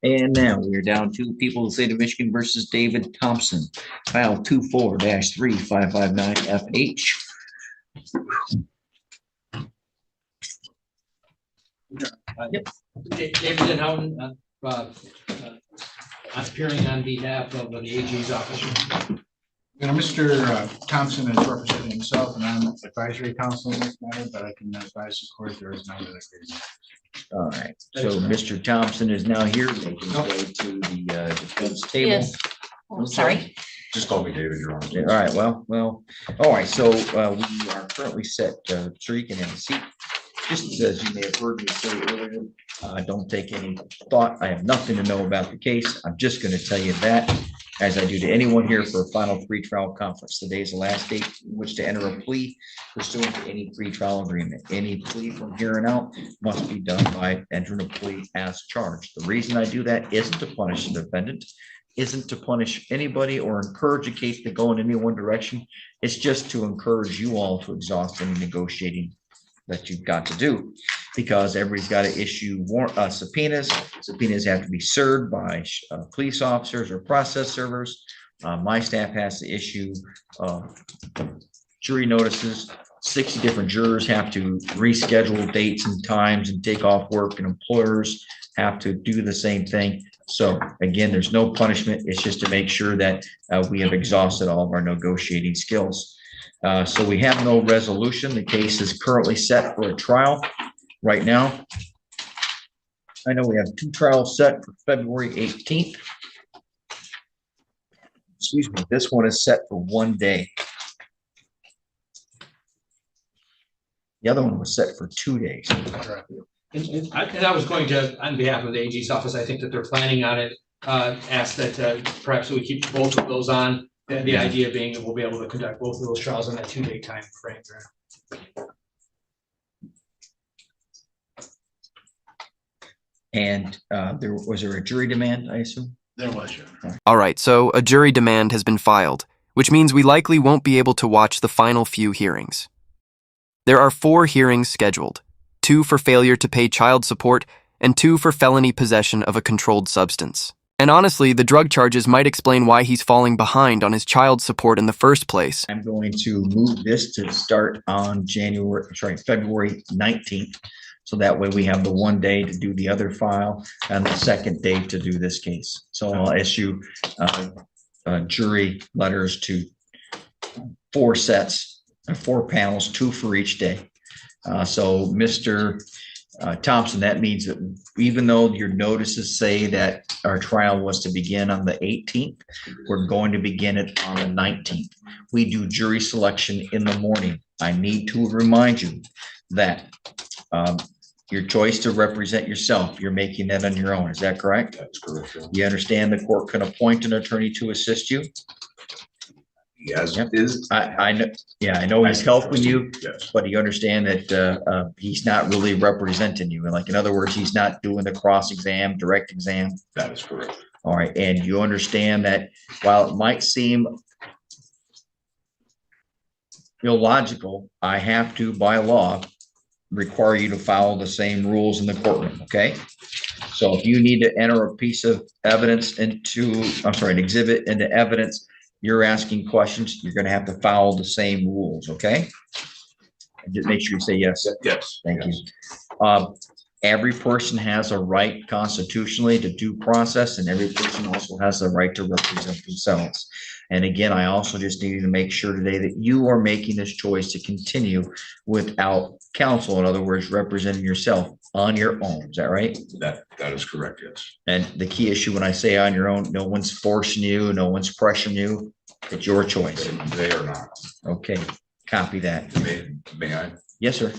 And now we are down to People of the State of Michigan versus David Thompson, file 24-3559FH. David and Houghton, appearing on behalf of the AG's office. Mr. Thompson is representing himself, and I'm advisory counsel in this matter, but I can advise the court there is no other agreement. All right, so Mr. Thompson is now here, making his way to the defense table. Yes. Oh, sorry. Just call me David, you're on. All right, well, all right, so we are currently set, so you can have a seat. Just as you may have heard me say earlier, don't take any thought. I have nothing to know about the case. I'm just going to tell you that, as I do to anyone here for a final pretrial conference. Today is the last date in which to enter a plea pursuant to any pretrial agreement. Any plea from here on out must be done by entering a plea as charged. The reason I do that isn't to punish the defendant, isn't to punish anybody or encourage a case to go in any one direction. It's just to encourage you all to exhaust any negotiating that you've got to do, because everybody's got to issue subpoenas. Subpoenas have to be served by police officers or process servers. My staff has to issue jury notices. 60 different jurors have to reschedule dates and times and take off work, and employers have to do the same thing. So again, there's no punishment. It's just to make sure that we have exhausted all of our negotiating skills. So we have no resolution. The case is currently set for a trial right now. I know we have two trials set for February 18th. Excuse me, this one is set for 1 day. The other one was set for 2 days. And I was going to, on behalf of the AG's office, I think that they're planning on it, ask that perhaps we keep both of those on. The idea being that we'll be able to conduct both of those trials in that 2-day time frame. And was there a jury demand, I assume? There was, Your Honor. All right, so a jury demand has been filed, which means we likely won't be able to watch the final few hearings. There are 4 hearings scheduled, 2 for failure to pay child support and 2 for felony possession of a controlled substance. And honestly, the drug charges might explain why he's falling behind on his child support in the first place. I'm going to move this to start on February 19th. So that way we have the 1 day to do the other file and the second day to do this case. So I'll issue jury letters to 4 sets, 4 panels, 2 for each day. So Mr. Thompson, that means that even though your notices say that our trial was to begin on the 18th, we're going to begin it on the 19th. We do jury selection in the morning. I need to remind you that your choice to represent yourself, you're making that on your own. Is that correct? That's correct. You understand the court can appoint an attorney to assist you? Yes, Yep. is. I know. Yeah, I know he's helping you, Yes. but you understand that he's not really representing you. Like, in other words, he's not doing the cross exam, direct exam. That is correct. All right, and you understand that while it might seem illogical, I have to, by law, require you to follow the same rules in the courtroom, okay? So if you need to enter a piece of evidence into, an exhibit into evidence, you're asking questions, you're gonna have to follow the same rules, okay? And just make sure you say yes. Yes. Thank you. Every person has a right constitutionally to due process, and every person also has the right to represent themselves. And again, I also just needed to make sure today that you are making this choice to continue without counsel. In other words, representing yourself on your own. Is that right? That is correct, yes. And the key issue when I say on your own, no one's forcing you, no one's pressuring you. It's your choice. They are not. Okay, copy that. May I? Yes, sir.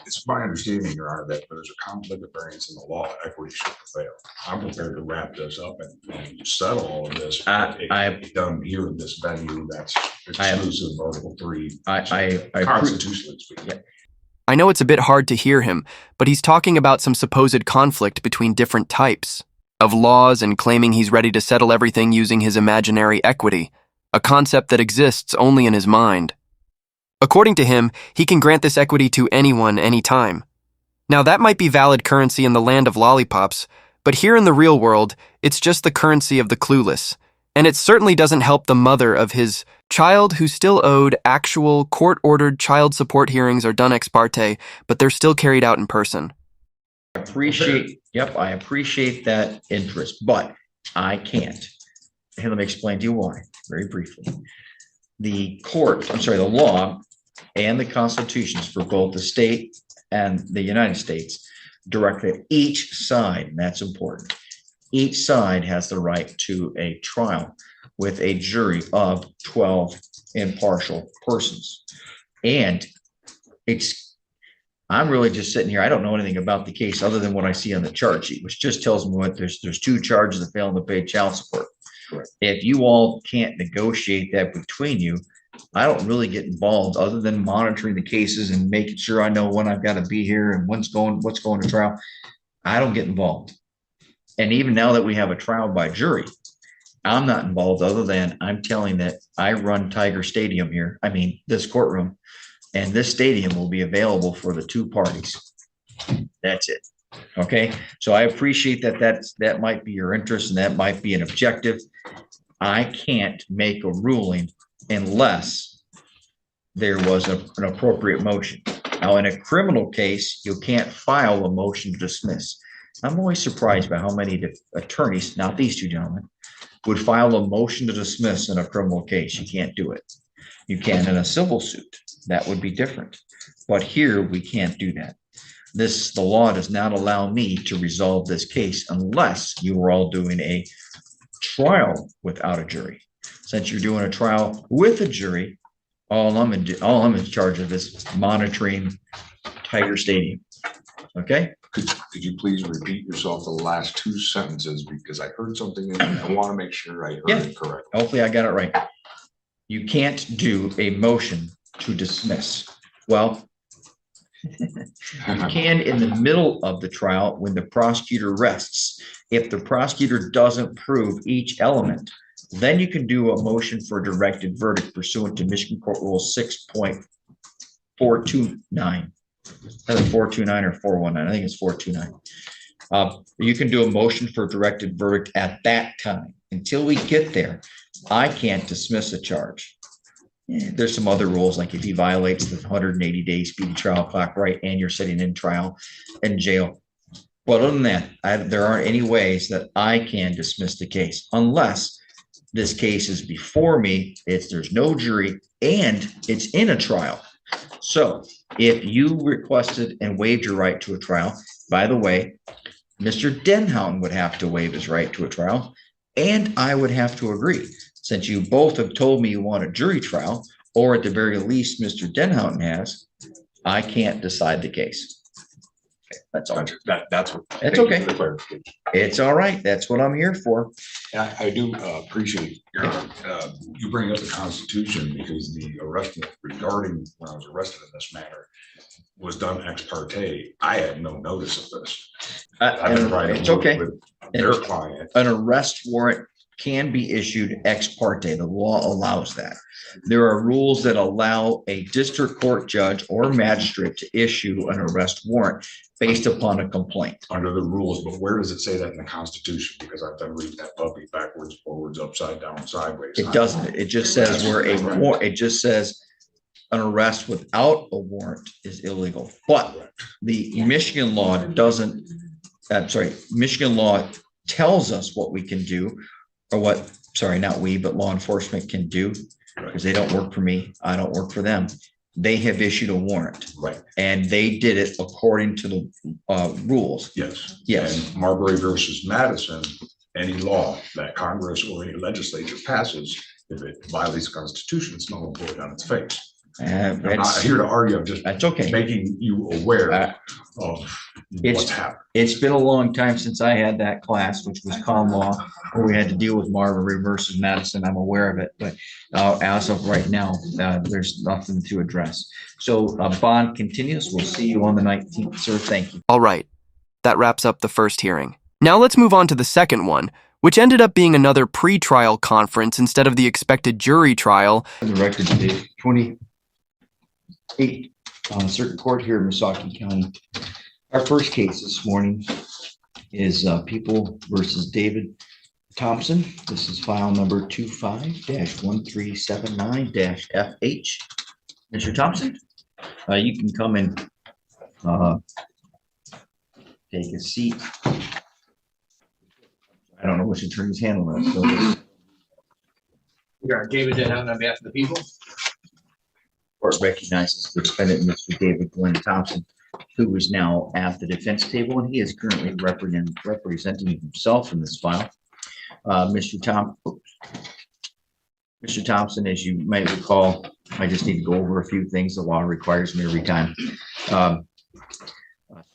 It's my understanding, Your Honor, that there's a conflict of variance in the law. Equity should prevail. I'm prepared to wrap this up and settle all of this. It can be done here in this venue. That's exclusive of Article 3. Constitutionally speaking. Yeah. I know it's a bit hard to hear him, but he's talking about some supposed conflict between different types of laws and claiming he's ready to settle everything using his imaginary equity, a concept that exists only in his mind. According to him, he can grant this equity to anyone, anytime. Now, that might be valid currency in the land of lollipops, but here in the real world, it's just the currency of the clueless. And it certainly doesn't help the mother of his child who still owed actual court-ordered child support hearings are done ex parte, but they're still carried out in person. I appreciate that interest, but I can't. And let me explain to you why, very briefly. The law and the constitutions for both the state and the United States direct that each side, and that's important, each side has the right to a trial with a jury of 12 impartial persons. And I'm really just sitting here. I don't know anything about the case other than what I see on the charge sheet, which just tells me what there's 2 charges of failing to pay child support. Correct. If you all can't negotiate that between you, I don't really get involved other than monitoring the cases and making sure I know when I've got to be here and what's going to trial. I don't get involved. And even now that we have a trial by jury, I'm not involved other than I'm telling that I run Tiger Stadium here. I mean, this courtroom, and this stadium will be available for the 2 parties. That's it. Okay. So I appreciate that might be your interest and that might be an objective. I can't make a ruling unless there was an appropriate motion. Now, in a criminal case, you can't file a motion to dismiss. I'm always surprised by how many attorneys, not these 2 gentlemen, would file a motion to dismiss in a criminal case. You can't do it. You can in a civil suit. That would be different. But here we can't do that. The law does not allow me to resolve this case unless you are all doing a trial without a jury. Since you're doing a trial with a jury, all I'm in charge of is monitoring Tiger Stadium. Okay. Could you please repeat yourself the last 2 sentences, because I heard something in there. I want to make sure I heard it correct. Hopefully I got it right. You can't do a motion to dismiss. Well, you can in the middle of the trial when the prosecutor rests. If the prosecutor doesn't prove each element, then you can do a motion for a directed verdict pursuant to Michigan Court Rule 6.429. Either 429 or 419. I think it's 429. You can do a motion for a directed verdict at that time. Until we get there, I can't dismiss a charge. There's some other rules, like if he violates the 180-day speedy trial clock, right, and you're sitting in trial in jail. But other than that, there aren't any ways that I can dismiss the case unless this case is before me. There's no jury and it's in a trial. So if you requested and waived your right to a trial, by the way, Mr. Denhouten would have to waive his right to a trial, and I would have to agree. Since you both have told me you want a jury trial, or at the very least, Mr. Denhouten has, I can't decide the case. Okay, that's all. That's what. That's okay. It's all right. That's what I'm here for. I do appreciate you bring up the Constitution, because the arrest regarding when I was arrested in this matter was done ex parte. I had no notice of this. I've been writing it's okay. with their client. An arrest warrant can be issued ex parte. The law allows that. There are rules that allow a district court judge or magistrate to issue an arrest warrant based upon a complaint. Under the rules, but where does it say that in the Constitution? Because I've been reading that puppy backwards, forwards, upside down, sideways. It doesn't. It just says it just says an arrest without a warrant is illegal. But the Michigan law doesn't, Michigan law tells us what we can do, or what, not we, but law enforcement can do, because they don't work for me. I don't work for them. They have issued a warrant. Right. And they did it according to the rules. Yes. Yes. And Marbury versus Madison, any law that Congress or any legislature passes, if it violates the Constitution, it's null and void on its face. I'm not here to argue. I'm just that's okay. Making you aware of what's happened. It's been a long time since I had that class, which was common law, where we had to deal with Marbury versus Madison. I'm aware of it, but as of right now, there's nothing to address. So bond continues. We'll see you on the 19th, sir. Thank you. All right. That wraps up the first hearing. Now let's move on to the second one, which ended up being another pre-trial conference instead of the expected jury trial. The record date 28 on a circuit court here in Missaukee County. Our first case this morning is People versus David Thompson. This is file number 25-1379-FH. Mr. Thompson, you can come and take a seat. I don't know which attorney's handling it. So We are David Denhouten on behalf of the people. court recognizes the defendant, Mr. David Glenn Thompson, who is now at the defense table, and he is currently representing himself in this file. Mr. Thompson, as you might recall, I just need to go over a few things. The law requires me every time. Do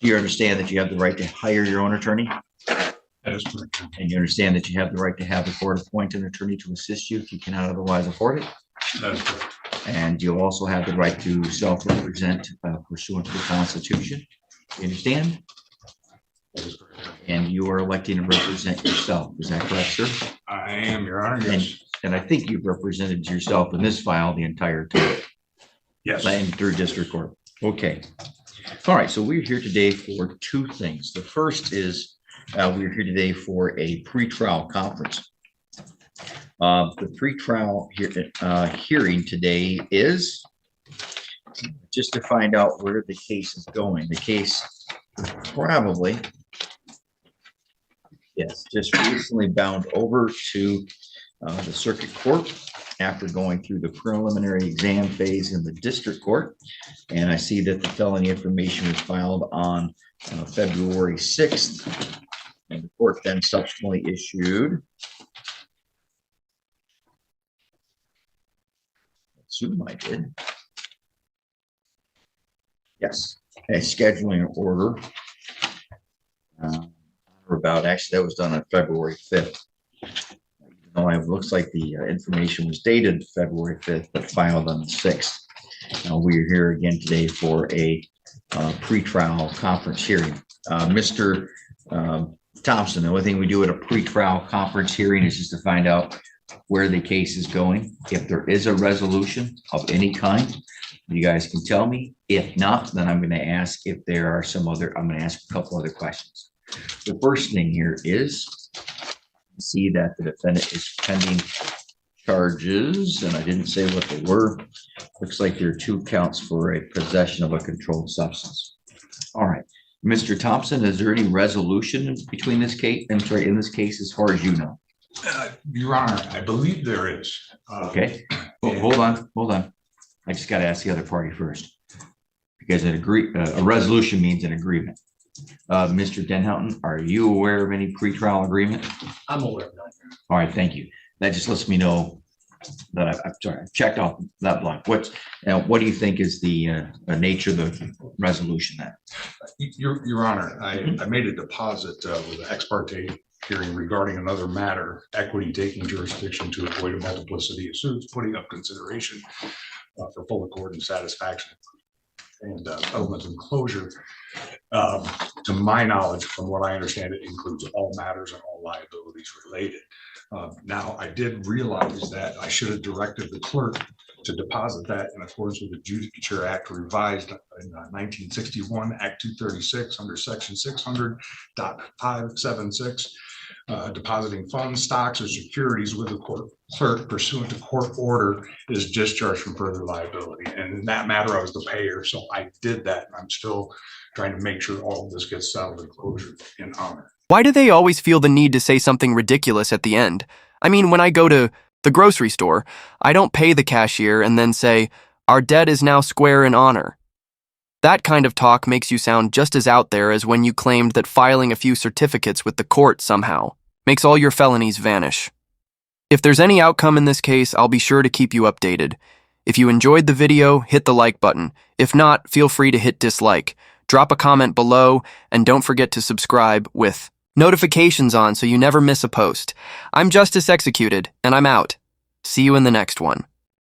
you understand that you have the right to hire your own attorney? That is correct. And you understand that you have the right to have the court appoint an attorney to assist you if you cannot otherwise afford it? That is correct. And you'll also have the right to self-represent pursuant to the Constitution. You understand? That is correct. And you are electing to represent yourself. Is that correct, sir? I am, Your Honor. Yes. And I think you've represented yourself in this file the entire time. Yes. And through district court. Okay. All right. So we're here today for two things. The first is we're here today for a pretrial conference. The pretrial hearing today is just to find out where the case is going. The case probably, yes, just recently bound over to the circuit court after going through the preliminary exam phase in the district court. And I see that the felony information was filed on February 6th. And the court then subsequently issued, assume I did. Yes, a scheduling order. Or about, actually, that was done on February 5th. Even though it looks like the information was dated February 5th, but filed on the 6th. We're here again today for a pretrial conference hearing. Mr. Thompson, the only thing we do at a pretrial conference hearing is just to find out where the case is going. If there is a resolution of any kind, you guys can tell me. If not, then I'm going to ask if there are some other, I'm going to ask a couple other questions. The first thing here is see that the defendant is pending charges, and I didn't say what they were. Looks like there are 2 counts for a possession of a controlled substance. All right. Mr. Thompson, is there any resolution between this case, I'm sorry, in this case, as far as you know? Your Honor, I believe there is. Okay, well, hold on. I just got to ask the other party first. Because a resolution means an agreement. Mr. Denhouten, are you aware of any pretrial agreement? I'm aware of that. All right, thank you. That just lets me know that I've checked off that block. What do you think is the nature of the resolution then? Your Honor, I made a deposit with an ex parte hearing regarding another matter, equity taking jurisdiction to avoid a multiplicity of suits, putting up consideration for full accord and satisfaction and settlement and closure. To my knowledge, from what I understand, it includes all matters and all liabilities related. Now, I did realize that I should have directed the clerk to deposit that in accordance with the Judicature Act revised in 1961, Act 236, under section 600.576. Depositing funds, stocks, or securities with the court clerk pursuant to court order is discharged from further liability. And in that matter, I was the payer, so I did that. And I'm still trying to make sure all of this gets settled and closure in honor. Why do they always feel the need to say something ridiculous at the end? I mean, when I go to the grocery store, I don't pay the cashier and then say, "Our debt is now square in honor." That kind of talk makes you sound just as out there as when you claimed that filing a few certificates with the court somehow makes all your felonies vanish. If there's any outcome in this case, I'll be sure to keep you updated. If you enjoyed the video, hit the like button. If not, feel free to hit dislike. Drop a comment below, and don't forget to subscribe with notifications on so you never miss a post. I'm Justice Executed, and I'm out. See you in the next one.